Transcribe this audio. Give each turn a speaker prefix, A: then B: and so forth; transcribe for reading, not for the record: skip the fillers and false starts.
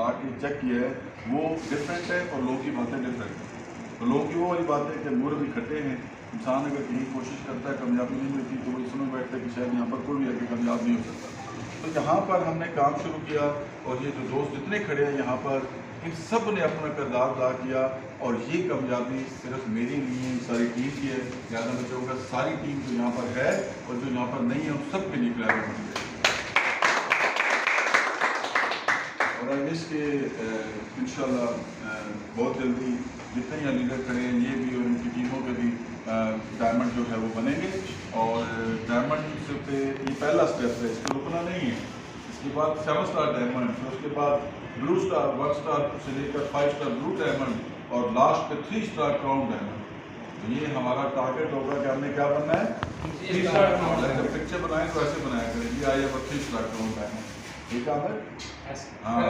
A: आके चेक किया है वो डिफरेंट है और लोगों की बातें डिफरेंट है। तो लोगों की वो वाली बात है कि मुर्ग इकट्ठे हैं, इंसान अगर कहीं कोशिश करता है कामयाबी नहीं मिलती तो वो इसमें बैठता है कि शायद यहाँ पर कोई भी आगे कामयाब नहीं हो सकता। तो यहाँ पर हमने काम शुरू किया और ये जो दोस्त जितने खड़े हैं यहाँ पर इन सब ने अपना किरदार अदा किया और ये कामयाबी सिर्फ मेरी नहीं है, सारी टीम की है। ज़्यादा मैं चाहूँगा सारी टीम जो यहाँ पर है और जो यहाँ पर नहीं है उन सब के लिए क्लैरिटी बन गई। और आई विश के इंशाल्लाह बहुत जल्दी जितने यहाँ लीडर खड़े हैं ये भी और इनकी टीमों के भी डायमंड जो है वो बनेंगे। और डायमंड पे ये पहला स्टेप है, इसको रुकना नहीं है। इसके बाद 7 स्टार डायमंड, फिर उसके बाद ब्लू स्टार 1 स्टार से लेकर 5 स्टार ब्लू डायमंड और लास्ट पे 3 स्टार क्राउन डायमंड। तो ये हमारा टारगेट होगा कि हमने क्या बनना है, 3 स्टार क्राउन डायमंड। पिक्चर बनाए तो ऐसे बनाया करें, ये आई 3 स्टार क्राउन डायमंड। ठीक है, हाँ।